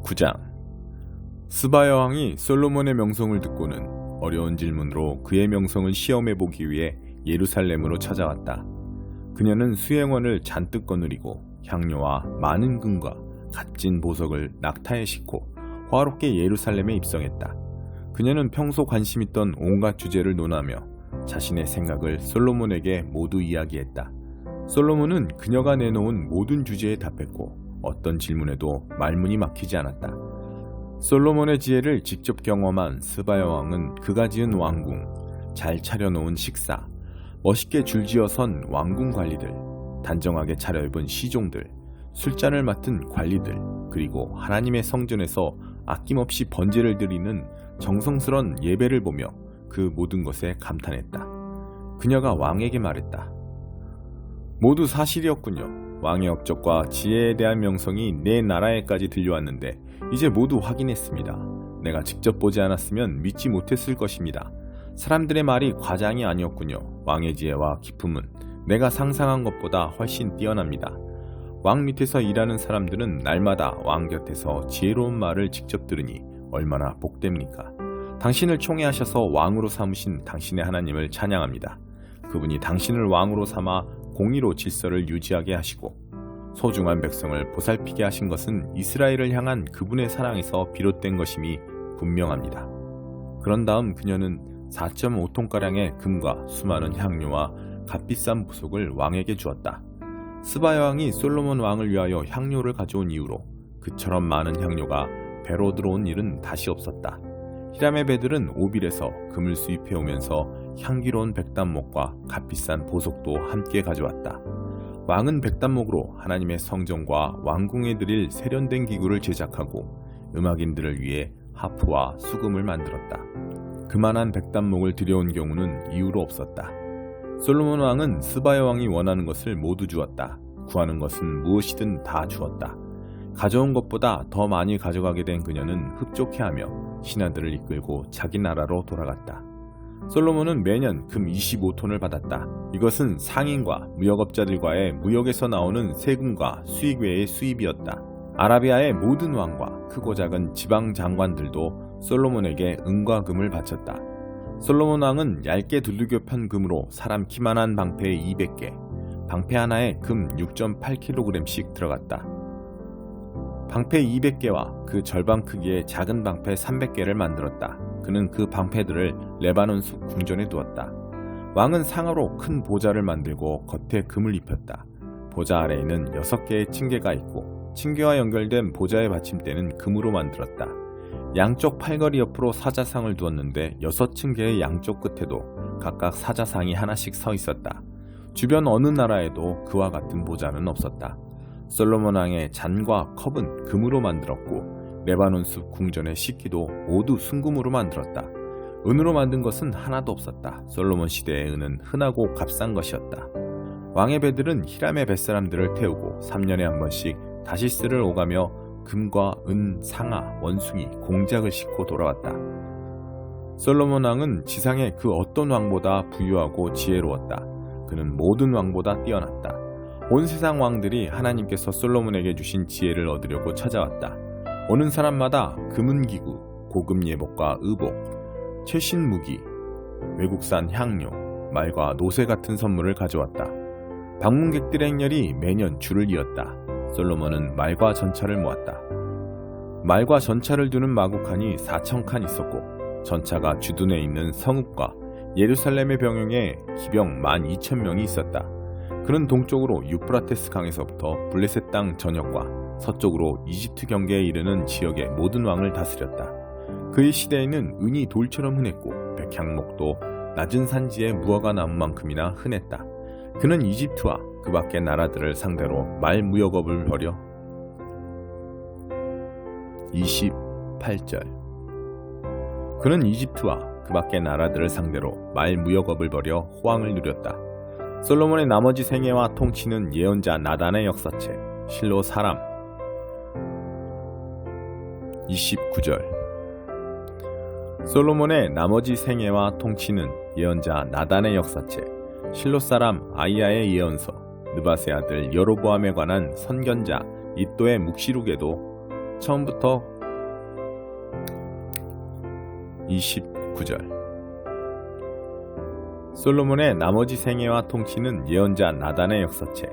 9장. 스바 여왕이 솔로몬의 명성을 듣고는 어려운 질문으로 그의 명성을 시험해보기 위해 예루살렘으로 찾아왔다. 그녀는 수행원을 잔뜩 거느리고 향료와 많은 금과 값진 보석을 낙타에 싣고 화롭게 예루살렘에 입성했다. 그녀는 평소 관심 있던 온갖 주제를 논하며 자신의 생각을 솔로몬에게 모두 이야기했다. 솔로몬은 그녀가 내놓은 모든 주제에 답했고 어떤 질문에도 말문이 막히지 않았다. 솔로몬의 지혜를 직접 경험한 스바 여왕은 그가 지은 왕궁, 잘 차려놓은 식사, 멋있게 줄지어 선 왕궁 관리들, 단정하게 차려입은 시종들, 술잔을 맡은 관리들, 그리고 하나님의 성전에서 아낌없이 번제를 드리는 정성스런 예배를 보며 그 모든 것에 감탄했다. 그녀가 왕에게 말했다. 모두 사실이었군요. 왕의 업적과 지혜에 대한 명성이 내 나라에까지 들려왔는데 이제 모두 확인했습니다. 내가 직접 보지 않았으면 믿지 못했을 것입니다. 사람들의 말이 과장이 아니었군요. 왕의 지혜와 기품은 내가 상상한 것보다 훨씬 뛰어납니다. 왕 밑에서 일하는 사람들은 날마다 왕 곁에서 지혜로운 말을 직접 들으니 얼마나 복됩니까? 당신을 총애하셔서 왕으로 삼으신 당신의 하나님을 찬양합니다. 그분이 당신을 왕으로 삼아 공의로 질서를 유지하게 하시고 소중한 백성을 보살피게 하신 것은 이스라엘을 향한 그분의 사랑에서 비롯된 것임이 분명합니다. 그런 다음 그녀는 4.5톤가량의 금과 수많은 향료와 값비싼 보석을 왕에게 주었다. 스바 여왕이 솔로몬 왕을 위하여 향료를 가져온 이후로 그처럼 많은 향료가 배로 들어온 일은 다시 없었다. 히람의 배들은 오빌에서 금을 수입해오면서 향기로운 백단목과 값비싼 보석도 함께 가져왔다. 왕은 백단목으로 하나님의 성전과 왕궁에 드릴 세련된 기구를 제작하고 음악인들을 위해 하프와 수금을 만들었다. 그만한 백단목을 들여온 경우는 이후로 없었다. 솔로몬 왕은 스바 여왕이 원하는 것을 모두 주었다. 구하는 것은 무엇이든 다 주었다. 가져온 것보다 더 많이 가져가게 된 그녀는 흡족해하며 신하들을 이끌고 자기 나라로 돌아갔다. 솔로몬은 매년 금 25톤을 받았다. 이것은 상인과 무역업자들과의 무역에서 나오는 세금과 수익 외의 수입이었다. 아라비아의 모든 왕과 크고 작은 지방 장관들도 솔로몬에게 은과 금을 바쳤다. 솔로몬 왕은 얇게 두들겨 편 금으로 사람 키만한 방패 200개, 방패 하나에 금 6.8kg씩 들어갔다. 방패 200개와 그 절반 크기의 작은 방패 300개를 만들었다. 그는 그 방패들을 레바논 숲 궁전에 두었다. 왕은 상하로 큰 보좌를 만들고 겉에 금을 입혔다. 보좌 아래에는 6개의 층계가 있고 층계와 연결된 보좌의 받침대는 금으로 만들었다. 양쪽 팔걸이 옆으로 사자상을 두었는데 6층계의 양쪽 끝에도 각각 사자상이 하나씩 서 있었다. 주변 어느 나라에도 그와 같은 보좌는 없었다. 솔로몬 왕의 잔과 컵은 금으로 만들었고 레바논 숲 궁전의 식기도 모두 순금으로 만들었다. 은으로 만든 것은 하나도 없었다. 솔로몬 시대의 은은 흔하고 값싼 것이었다. 왕의 배들은 히람의 뱃사람들을 태우고 3년에 한 번씩 다시스를 오가며 금과 은, 상아, 원숭이, 공작을 싣고 돌아왔다. 솔로몬 왕은 지상의 그 어떤 왕보다 부유하고 지혜로웠다. 그는 모든 왕보다 뛰어났다. 온 세상 왕들이 하나님께서 솔로몬에게 주신 지혜를 얻으려고 찾아왔다. 오는 사람마다 금은기구, 고급 예복과 의복, 최신 무기, 외국산 향료, 말과 노새 같은 선물을 가져왔다. 방문객들의 행렬이 매년 줄을 이었다. 솔로몬은 말과 전차를 모았다. 말과 전차를 두는 마구칸이 4,000칸 있었고 전차가 주둔해 있는 성읍과 예루살렘의 병영에 기병 12,000명이 있었다. 그는 동쪽으로 유프라테스 강에서부터 블레셋 땅 전역과 서쪽으로 이집트 경계에 이르는 지역의 모든 왕을 다스렸다. 그의 시대에는 은이 돌처럼 흔했고 백향목도 낮은 산지에 무화과 나무만큼이나 흔했다. 그는 이집트와 그 밖의 나라들을 상대로 말 무역업을 벌여 28절. 그는 이집트와 그 밖의 나라들을 상대로 말 무역업을 벌여 호황을 누렸다. 솔로몬의 나머지 생애와 통치는 예언자 나단의 역사책, 실로 사람. 29절. 솔로몬의 나머지 생애와 통치는 예언자 나단의 역사책, 실로 사람 아이야의 예언서, 느바세 아들 여로보암에 관한 선견자 이또의 묵시록에도 처음부터 29절. 솔로몬의 나머지 생애와 통치는 예언자 나단의 역사책,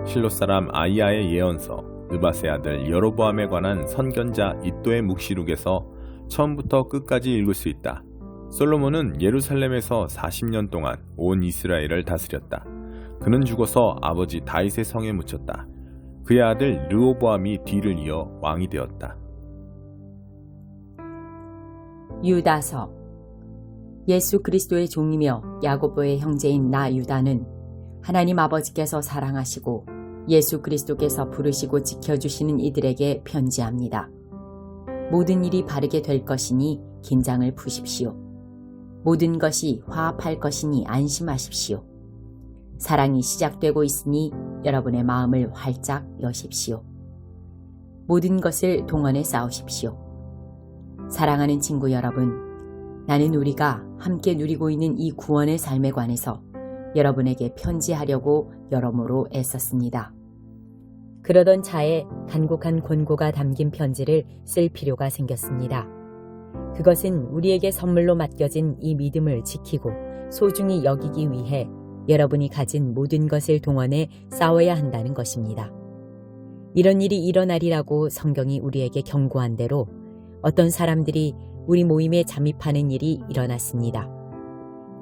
실로 사람 아이야의 예언서, 느밧의 아들 여로보암에 관한 선견자 id도의 묵시록에서 처음부터 끝까지 읽을 수 있다. 솔로몬은 예루살렘에서 40년 동안 온 이스라엘을 다스렸다. 그는 죽어서 아버지 다윗의 성에 묻혔다. 그의 아들 르호보암이 뒤를 이어 왕이 되었다. 유다서. 예수 그리스도의 종이며 야고보의 형제인 나 유다는 하나님 아버지께서 사랑하시고 예수 그리스도께서 부르시고 지켜주시는 이들에게 편지합니다. 모든 일이 바르게 될 것이니 긴장을 푸십시오. 모든 것이 화합할 것이니 안심하십시오. 사랑이 시작되고 있으니 여러분의 마음을 활짝 여십시오. 모든 것을 동원해 싸우십시오. 사랑하는 친구 여러분, 나는 우리가 함께 누리고 있는 이 구원의 삶에 관해서 여러분에게 편지하려고 여러모로 애썼습니다. 그러던 차에 간곡한 권고가 담긴 편지를 쓸 필요가 생겼습니다. 그것은 우리에게 선물로 맡겨진 이 믿음을 지키고 소중히 여기기 위해 여러분이 가진 모든 것을 동원해 싸워야 한다는 것입니다. 이런 일이 일어나리라고 성경이 우리에게 경고한 대로 어떤 사람들이 우리 모임에 잠입하는 일이 일어났습니다.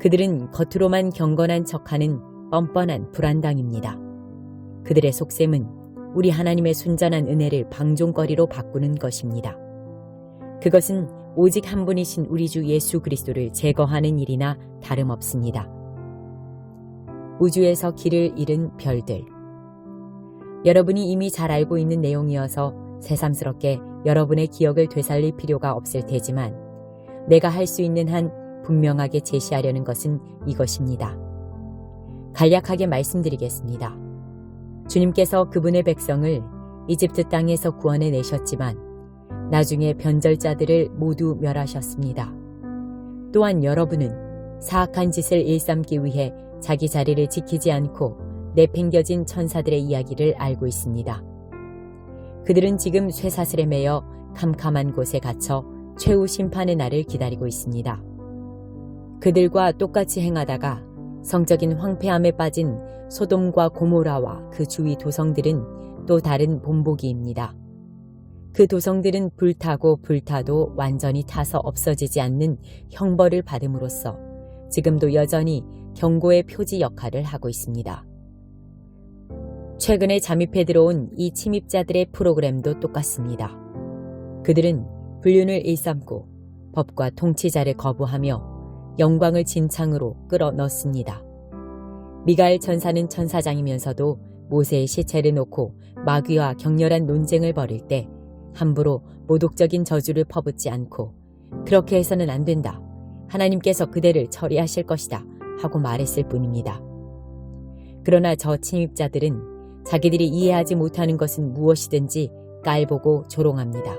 그들은 겉으로만 경건한 척하는 뻔뻔한 불안당입니다. 그들의 속셈은 우리 하나님의 순전한 은혜를 방종거리로 바꾸는 것입니다. 그것은 오직 한 분이신 우리 주 예수 그리스도를 제거하는 일이나 다름없습니다. 우주에서 길을 잃은 별들. 여러분이 이미 잘 알고 있는 내용이어서 새삼스럽게 여러분의 기억을 되살릴 필요가 없을 테지만 내가 할 수 있는 한 분명하게 제시하려는 것은 이것입니다. 간략하게 말씀드리겠습니다. 주님께서 그분의 백성을 이집트 땅에서 구원해 내셨지만 나중에 변절자들을 모두 멸하셨습니다. 또한 여러분은 사악한 짓을 일삼기 위해 자기 자리를 지키지 않고 내팽겨진 천사들의 이야기를 알고 있습니다. 그들은 지금 쇠사슬에 매여 캄캄한 곳에 갇혀 최후 심판의 날을 기다리고 있습니다. 그들과 똑같이 행하다가 성적인 황폐함에 빠진 소돔과 고모라와 그 주위 도성들은 또 다른 본보기입니다. 그 도성들은 불타고 불타도 완전히 타서 없어지지 않는 형벌을 받음으로써 지금도 여전히 경고의 표지 역할을 하고 있습니다. 최근에 잠입해 들어온 이 침입자들의 프로그램도 똑같습니다. 그들은 불륜을 일삼고 법과 통치자를 거부하며 영광을 진창으로 끌어넣습니다. 미가엘 천사는 천사장이면서도 모세의 시체를 놓고 마귀와 격렬한 논쟁을 벌일 때 함부로 모독적인 저주를 퍼붓지 않고 그렇게 해서는 안 된다. 하나님께서 그대를 처리하실 것이다. 하고 말했을 뿐입니다. 그러나 저 침입자들은 자기들이 이해하지 못하는 것은 무엇이든지 깔보고 조롱합니다.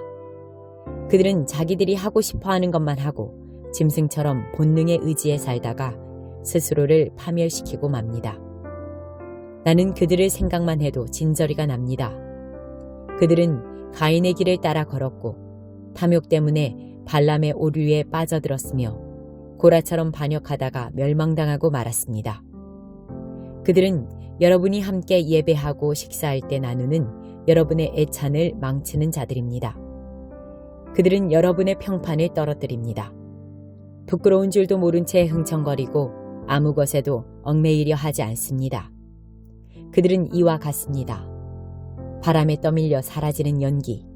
그들은 자기들이 하고 싶어하는 것만 하고 짐승처럼 본능에 의지해 살다가 스스로를 파멸시키고 맙니다. 나는 그들을 생각만 해도 진저리가 납니다. 그들은 가인의 길을 따라 걸었고 탐욕 때문에 발람의 오류에 빠져들었으며 고라처럼 반역하다가 멸망당하고 말았습니다. 그들은 여러분이 함께 예배하고 식사할 때 나누는 여러분의 애찬을 망치는 자들입니다. 그들은 여러분의 평판을 떨어뜨립니다. 부끄러운 줄도 모른 채 흥청거리고 아무 것에도 얽매이려 하지 않습니다. 그들은 이와 같습니다. 바람에 떠밀려 사라지는 연기,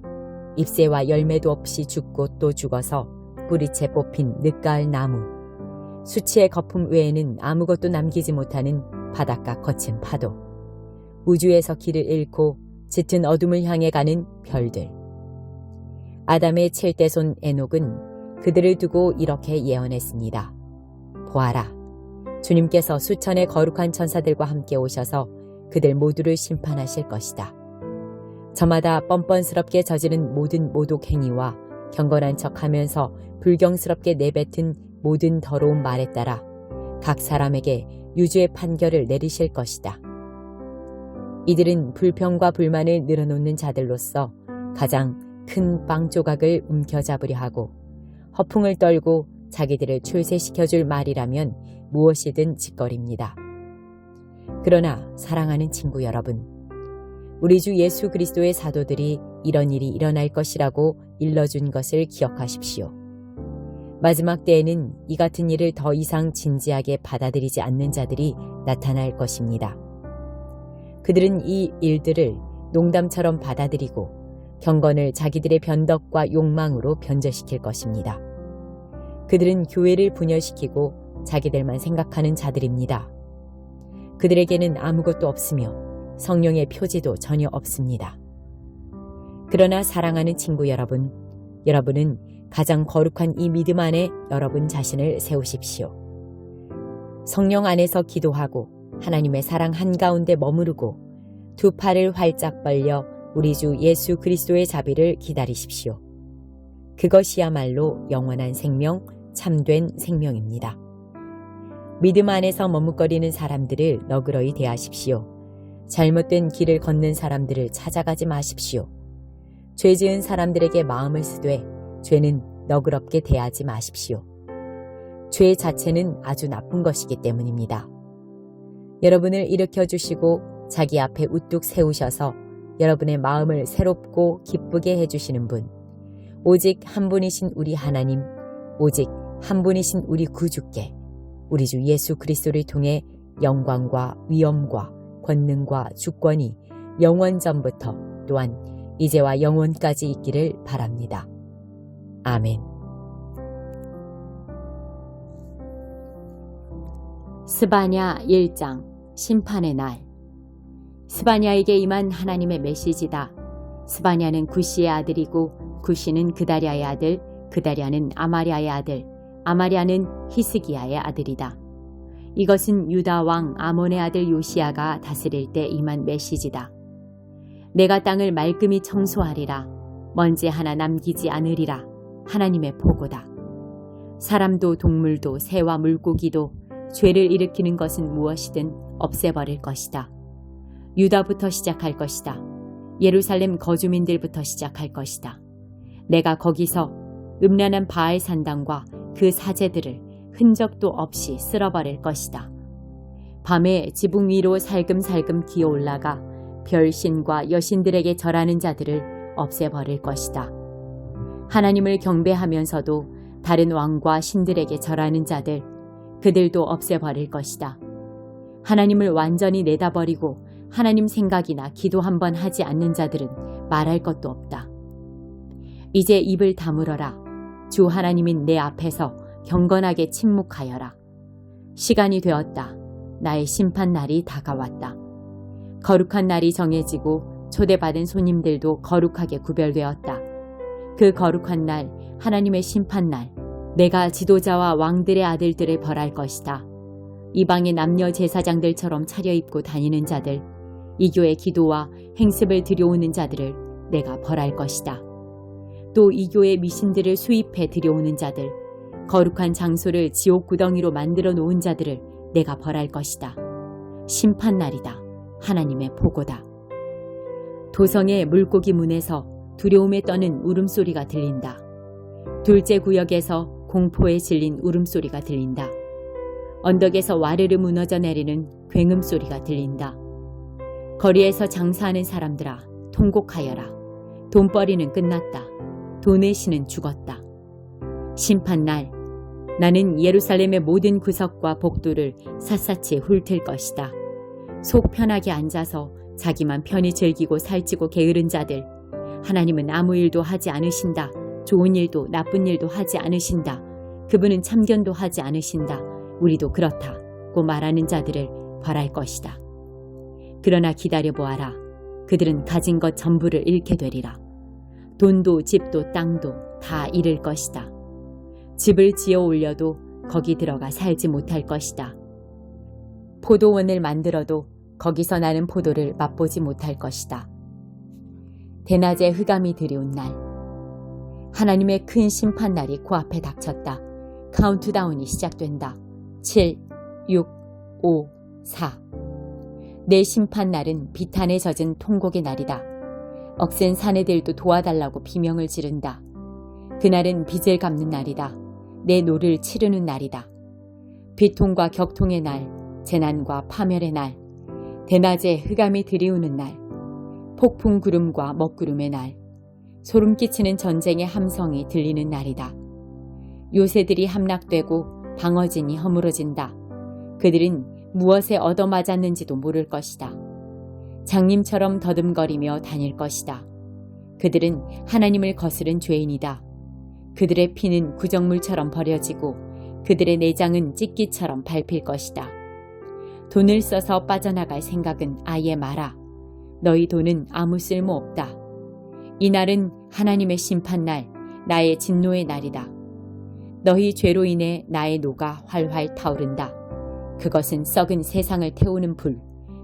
잎새와 열매도 없이 죽고 또 죽어서 뿌리채 뽑힌 늦가을 나무, 수치의 거품 외에는 아무것도 남기지 못하는 바닷가 거친 파도, 우주에서 길을 잃고 짙은 어둠을 향해 가는 별들. 아담의 7대손 에녹은 그들을 두고 이렇게 예언했습니다. 보아라, 주님께서 수천의 거룩한 천사들과 함께 오셔서 그들 모두를 심판하실 것이다. 저마다 뻔뻔스럽게 저지른 모든 모독 행위와 경건한 척하면서 불경스럽게 내뱉은 모든 더러운 말에 따라 각 사람에게 유죄의 판결을 내리실 것이다. 이들은 불평과 불만을 늘어놓는 자들로서 가장 큰 빵 조각을 움켜잡으려 하고 허풍을 떨고 자기들을 출세시켜줄 말이라면 무엇이든 짓거립니다. 그러나 사랑하는 친구 여러분, 우리 주 예수 그리스도의 사도들이 이런 일이 일어날 것이라고 일러준 것을 기억하십시오. 마지막 때에는 이 같은 일을 더 이상 진지하게 받아들이지 않는 자들이 나타날 것입니다. 그들은 이 일들을 농담처럼 받아들이고 경건을 자기들의 변덕과 욕망으로 변절시킬 것입니다. 그들은 교회를 분열시키고 자기들만 생각하는 자들입니다. 그들에게는 아무것도 없으며 성령의 표지도 전혀 없습니다. 그러나 사랑하는 친구 여러분, 여러분은 가장 거룩한 이 믿음 안에 여러분 자신을 세우십시오. 성령 안에서 기도하고 하나님의 사랑 한가운데 머무르고 두 팔을 활짝 벌려 우리 주 예수 그리스도의 자비를 기다리십시오. 그것이야말로 영원한 생명, 참된 생명입니다. 믿음 안에서 머뭇거리는 사람들을 너그러이 대하십시오. 잘못된 길을 걷는 사람들을 찾아가지 마십시오. 죄 지은 사람들에게 마음을 쓰되 죄는 너그럽게 대하지 마십시오. 죄 자체는 아주 나쁜 것이기 때문입니다. 여러분을 일으켜 주시고 자기 앞에 우뚝 세우셔서 여러분의 마음을 새롭고 기쁘게 해주시는 분, 오직 한 분이신 우리 하나님, 오직 한 분이신 우리 구주께 우리 주 예수 그리스도를 통해 영광과 위엄과 권능과 주권이 영원 전부터 또한 이제와 영원까지 있기를 바랍니다. 아멘. 스바냐 1장 심판의 날. 스바냐에게 임한 하나님의 메시지다. 스바냐는 구시의 아들이고 구시는 그다랴의 아들, 그다랴는 아마랴의 아들, 아마랴는 히스기야의 아들이다. 이것은 유다 왕 아몬의 아들 요시야가 다스릴 때 임한 메시지다. 내가 땅을 말끔히 청소하리라. 먼지 하나 남기지 않으리라. 하나님의 보고다. 사람도 동물도 새와 물고기도 죄를 일으키는 것은 무엇이든 없애버릴 것이다. 유다부터 시작할 것이다. 예루살렘 거주민들부터 시작할 것이다. 내가 거기서 음란한 바알 산당과 그 사제들을 흔적도 없이 쓸어버릴 것이다. 밤에 지붕 위로 살금살금 기어올라가 별신과 여신들에게 절하는 자들을 없애버릴 것이다. 하나님을 경배하면서도 다른 왕과 신들에게 절하는 자들, 그들도 없애버릴 것이다. 하나님을 완전히 내다버리고 하나님 생각이나 기도 한번 하지 않는 자들은 말할 것도 없다. 이제 입을 다물어라. 주 하나님인 내 앞에서 경건하게 침묵하여라. 시간이 되었다. 나의 심판날이 다가왔다. 거룩한 날이 정해지고 초대받은 손님들도 거룩하게 구별되었다. 그 거룩한 날, 하나님의 심판날, 내가 지도자와 왕들의 아들들을 벌할 것이다. 이방의 남녀 제사장들처럼 차려입고 다니는 자들, 이교의 기도와 행습을 들여오는 자들을 내가 벌할 것이다. 또 이교의 미신들을 수입해 들여오는 자들, 거룩한 장소를 지옥 구덩이로 만들어 놓은 자들을 내가 벌할 것이다. 심판날이다. 하나님의 보고다. 도성의 물고기 문에서 두려움에 떠는 울음소리가 들린다. 둘째 구역에서 공포에 질린 울음소리가 들린다. 언덕에서 와르르 무너져 내리는 굉음소리가 들린다. 거리에서 장사하는 사람들아, 통곡하여라. 돈벌이는 끝났다. 돈의 신은 죽었다. 심판날, 나는 예루살렘의 모든 구석과 복도를 샅샅이 훑을 것이다. 속 편하게 앉아서 자기만 편히 즐기고 살찌고 게으른 자들, 하나님은 아무 일도 하지 않으신다. 좋은 일도 나쁜 일도 하지 않으신다. 그분은 참견도 하지 않으신다. 우리도 그렇다고 말하는 자들을 벌할 것이다. 그러나 기다려보아라. 그들은 가진 것 전부를 잃게 되리라. 돈도 집도 땅도 다 잃을 것이다. 집을 지어 올려도 거기 들어가 살지 못할 것이다. 포도원을 만들어도 거기서 나는 포도를 맛보지 못할 것이다. 대낮에 흑암이 들여온 날, 하나님의 큰 심판날이 코앞에 닥쳤다. 카운트다운이 시작된다. 7, 6, 5, 4. 내 심판날은 비탄에 젖은 통곡의 날이다. 억센 사내들도 도와달라고 비명을 지른다. 그날은 빚을 갚는 날이다. 내 노를 치르는 날이다. 비통과 격통의 날, 재난과 파멸의 날, 대낮에 흑암이 들이우는 날, 폭풍 구름과 먹구름의 날, 소름 끼치는 전쟁의 함성이 들리는 날이다. 요새들이 함락되고 방어진이 허물어진다. 그들은 무엇에 얻어맞았는지도 모를 것이다. 장님처럼 더듬거리며 다닐 것이다. 그들은 하나님을 거스른 죄인이다. 그들의 피는 구정물처럼 버려지고 그들의 내장은 찢기처럼 밟힐 것이다. 돈을 써서 빠져나갈 생각은 아예 마라. 너희 돈은 아무 쓸모 없다. 이 날은 하나님의 심판날, 나의 진노의 날이다. 너희 죄로 인해 나의 노가 활활 타오른다. 그것은 썩은 세상을 태우는 불,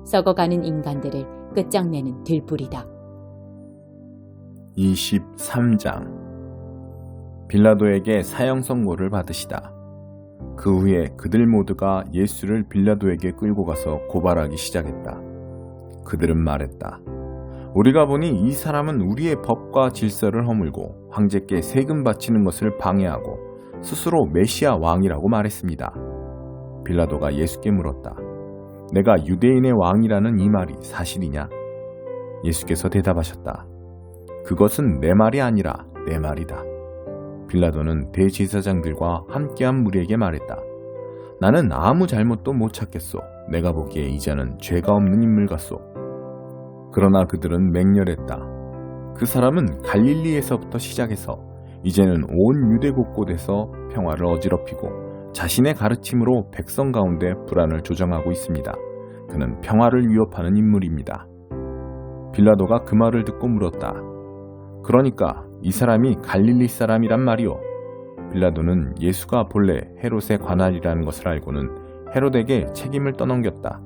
썩어가는 인간들을 끝장내는 들불이다. 23장 빌라도에게 사형 선고를 받으시다. 그 후에 그들 모두가 예수를 빌라도에게 끌고 가서 고발하기 시작했다. 그들은 말했다. 우리가 보니 이 사람은 우리의 법과 질서를 허물고 황제께 세금 바치는 것을 방해하고 스스로 메시아 왕이라고 말했습니다. 빌라도가 예수께 물었다. 내가 유대인의 왕이라는 이 말이 사실이냐? 예수께서 대답하셨다. 그것은 내 말이 아니라 내 말이다. 빌라도는 대제사장들과 함께한 무리에게 말했다. 나는 아무 잘못도 못 찾겠소. 내가 보기에 이자는 죄가 없는 인물 같소. 그러나 그들은 맹렬했다. 그 사람은 갈릴리에서부터 시작해서 이제는 온 유대 곳곳에서 평화를 어지럽히고 자신의 가르침으로 백성 가운데 불안을 조정하고 있습니다. 그는 평화를 위협하는 인물입니다. 빌라도가 그 말을 듣고 물었다. 그러니까 이 사람이 갈릴리 사람이란 말이오. 빌라도는 예수가 본래 헤롯의 관할이라는 것을 알고는 헤롯에게 책임을 떠넘겼다.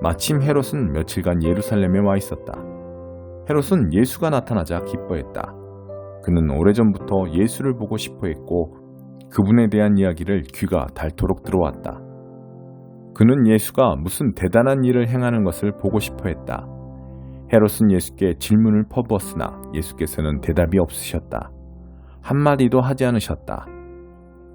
마침 헤롯은 며칠간 예루살렘에 와 있었다. 헤롯은 예수가 나타나자 기뻐했다. 그는 오래전부터 예수를 보고 싶어 했고 그분에 대한 이야기를 귀가 닳도록 들어왔다. 그는 예수가 무슨 대단한 일을 행하는 것을 보고 싶어 했다. 헤롯은 예수께 질문을 퍼부었으나 예수께서는 대답이 없으셨다. 한마디도 하지 않으셨다.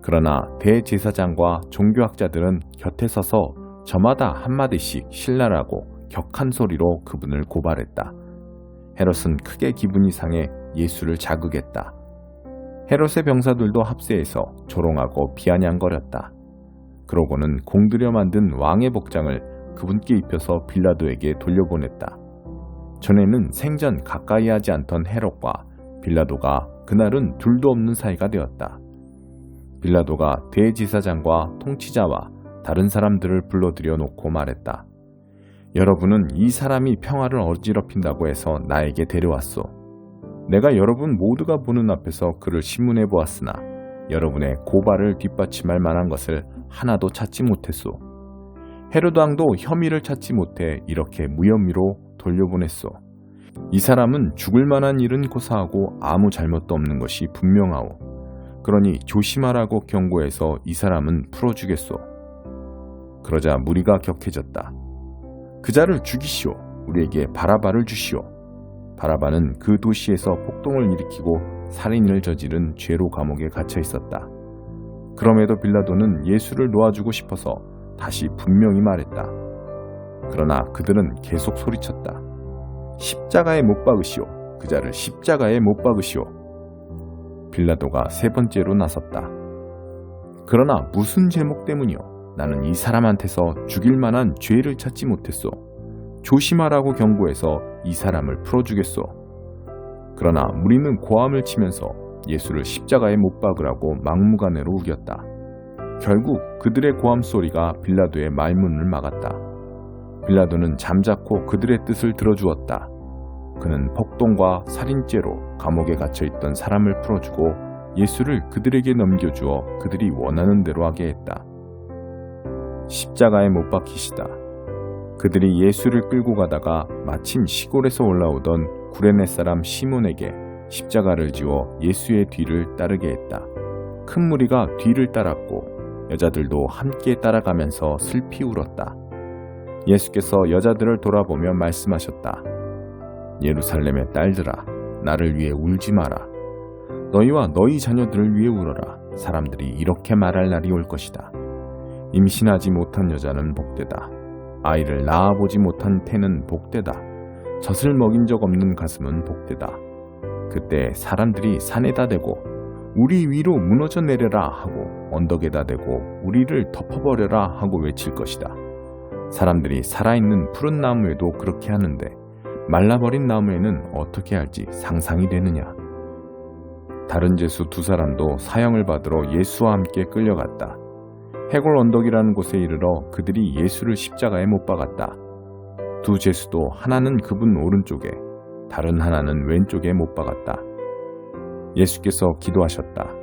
그러나 대제사장과 종교학자들은 곁에 서서 저마다 한마디씩 신랄하고 격한 소리로 그분을 고발했다. 헤롯은 크게 기분이 상해 예수를 자극했다. 헤롯의 병사들도 합세해서 조롱하고 비아냥거렸다. 그러고는 공들여 만든 왕의 복장을 그분께 입혀서 빌라도에게 돌려보냈다. 전에는 생전 가까이 하지 않던 헤롯과 빌라도가 그날은 둘도 없는 사이가 되었다. 빌라도가 대제사장과 통치자와 다른 사람들을 불러들여 놓고 말했다. 여러분은 이 사람이 평화를 어지럽힌다고 해서 나에게 데려왔소. 내가 여러분 모두가 보는 앞에서 그를 신문해 보았으나 여러분의 고발을 뒷받침할 만한 것을 하나도 찾지 못했소. 헤롯 왕도 혐의를 찾지 못해 이렇게 무혐의로 돌려보냈소. 이 사람은 죽을 만한 일은 고사하고 아무 잘못도 없는 것이 분명하오. 그러니 조심하라고 경고해서 이 사람은 풀어주겠소. 그러자 무리가 격해졌다. 그 자를 죽이시오. 우리에게 바라바를 주시오. 바라바는 그 도시에서 폭동을 일으키고 살인을 저지른 죄로 감옥에 갇혀 있었다. 그럼에도 빌라도는 예수를 놓아주고 싶어서 다시 분명히 말했다. 그러나 그들은 계속 소리쳤다. 십자가에 못 박으시오. 그 자를 십자가에 못 박으시오. 빌라도가 세 번째로 나섰다. 그러나 무슨 제목 때문이오? 나는 이 사람한테서 죽일 만한 죄를 찾지 못했소. 조심하라고 경고해서 이 사람을 풀어주겠소. 그러나 무리는 고함을 치면서 예수를 십자가에 못 박으라고 막무가내로 우겼다. 결국 그들의 고함 소리가 빌라도의 말문을 막았다. 빌라도는 잠자코 그들의 뜻을 들어주었다. 그는 폭동과 살인죄로 감옥에 갇혀있던 사람을 풀어주고 예수를 그들에게 넘겨주어 그들이 원하는 대로 하게 했다. 십자가에 못 박히시다. 그들이 예수를 끌고 가다가 마침 시골에서 올라오던 구레네 사람 시몬에게 십자가를 지워 예수의 뒤를 따르게 했다. 큰 무리가 뒤를 따랐고 여자들도 함께 따라가면서 슬피 울었다. 예수께서 여자들을 돌아보며 말씀하셨다. 예루살렘의 딸들아, 나를 위해 울지 마라. 너희와 너희 자녀들을 위해 울어라. 사람들이 이렇게 말할 날이 올 것이다. 임신하지 못한 여자는 복되다. 아이를 낳아보지 못한 태는 복되다. 젖을 먹인 적 없는 가슴은 복되다. 그때 사람들이 산에다 대고 우리 위로 무너져 내려라 하고 언덕에다 대고 우리를 덮어버려라 하고 외칠 것이다. 사람들이 살아있는 푸른 나무에도 그렇게 하는데 말라버린 나무에는 어떻게 할지 상상이 되느냐. 다른 죄수 두 사람도 사형을 받으러 예수와 함께 끌려갔다. 해골 언덕이라는 곳에 이르러 그들이 예수를 십자가에 못 박았다. 두 죄수도 하나는 그분 오른쪽에 다른 하나는 왼쪽에 못 박았다. 예수께서 기도하셨다.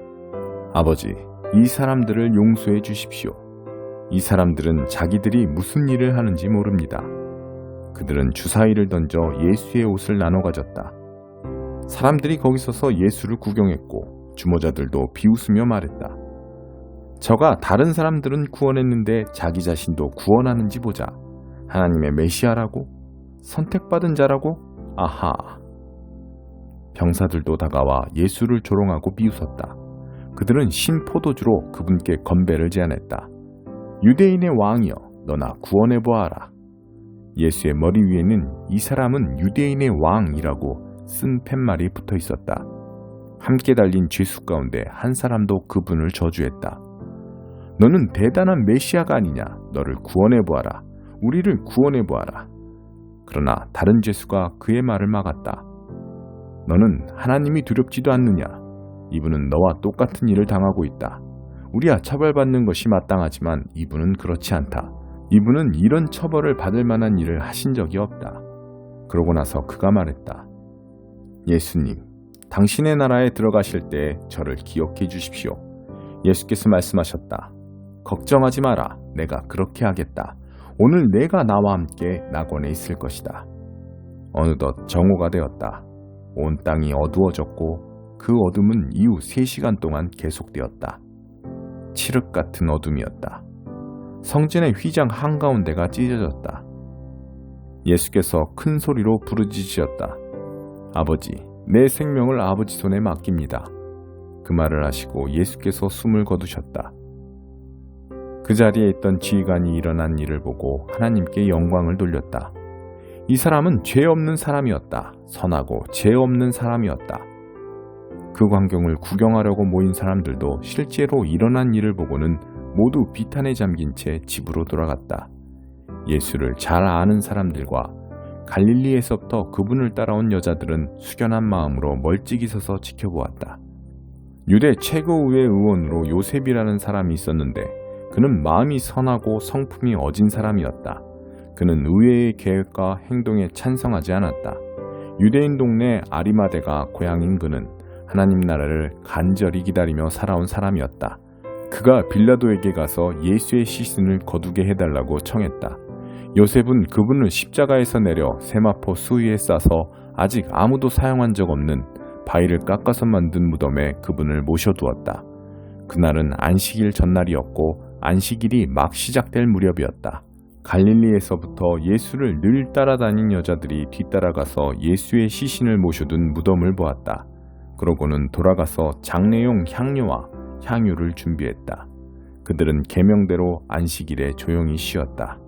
아버지, 이 사람들을 용서해 주십시오. 이 사람들은 자기들이 무슨 일을 하는지 모릅니다. 그들은 주사위를 던져 예수의 옷을 나눠 가졌다. 사람들이 거기 서서 예수를 구경했고 주모자들도 비웃으며 말했다. 저가 다른 사람들은 구원했는데 자기 자신도 구원하는지 보자. 하나님의 메시아라고? 선택받은 자라고? 아하. 병사들도 다가와 예수를 조롱하고 비웃었다. 그들은 신포도주로 그분께 건배를 제안했다. 유대인의 왕이여, 너나 구원해보아라. 예수의 머리 위에는 이 사람은 유대인의 왕이라고 쓴 팻말이 붙어 있었다. 함께 달린 죄수 가운데 한 사람도 그분을 저주했다. 너는 대단한 메시아가 아니냐. 너를 구원해보아라. 우리를 구원해보아라. 그러나 다른 죄수가 그의 말을 막았다. 너는 하나님이 두렵지도 않느냐. 이분은 너와 똑같은 일을 당하고 있다. 우리야 처벌받는 것이 마땅하지만 이분은 그렇지 않다. 이분은 이런 처벌을 받을 만한 일을 하신 적이 없다. 그러고 나서 그가 말했다. 예수님, 당신의 나라에 들어가실 때 저를 기억해 주십시오. 예수께서 말씀하셨다. 걱정하지 마라. 내가 그렇게 하겠다. 오늘 내가 나와 함께 낙원에 있을 것이다. 어느덧 정오가 되었다. 온 땅이 어두워졌고 그 어둠은 이후 3시간 동안 계속되었다. 칠흑 같은 어둠이었다. 성전의 휘장 한가운데가 찢어졌다. 예수께서 큰 소리로 부르짖으셨다. 아버지, 내 생명을 아버지 손에 맡깁니다. 그 말을 하시고 예수께서 숨을 거두셨다. 그 자리에 있던 지휘관이 일어난 일을 보고 하나님께 영광을 돌렸다. 이 사람은 죄 없는 사람이었다. 선하고 죄 없는 사람이었다. 그 광경을 구경하려고 모인 사람들도 실제로 일어난 일을 보고는 모두 비탄에 잠긴 채 집으로 돌아갔다. 예수를 잘 아는 사람들과 갈릴리에서부터 그분을 따라온 여자들은 숙연한 마음으로 멀찍이 서서 지켜보았다. 유대 최고의회 의원으로 요셉이라는 사람이 있었는데 그는 마음이 선하고 성품이 어진 사람이었다. 그는 의회의 계획과 행동에 찬성하지 않았다. 유대인 동네 아리마대가 고향인 그는 하나님 나라를 간절히 기다리며 살아온 사람이었다. 그가 빌라도에게 가서 예수의 시신을 거두게 해달라고 청했다. 요셉은 그분을 십자가에서 내려 세마포 수위에 싸서 아직 아무도 사용한 적 없는 바위를 깎아서 만든 무덤에 그분을 모셔두었다. 그날은 안식일 전날이었고 안식일이 막 시작될 무렵이었다. 갈릴리에서부터 예수를 늘 따라다닌 여자들이 뒤따라가서 예수의 시신을 모셔둔 무덤을 보았다. 그러고는 돌아가서 장례용 향료와 향유를 준비했다. 그들은 계명대로 안식일에 조용히 쉬었다.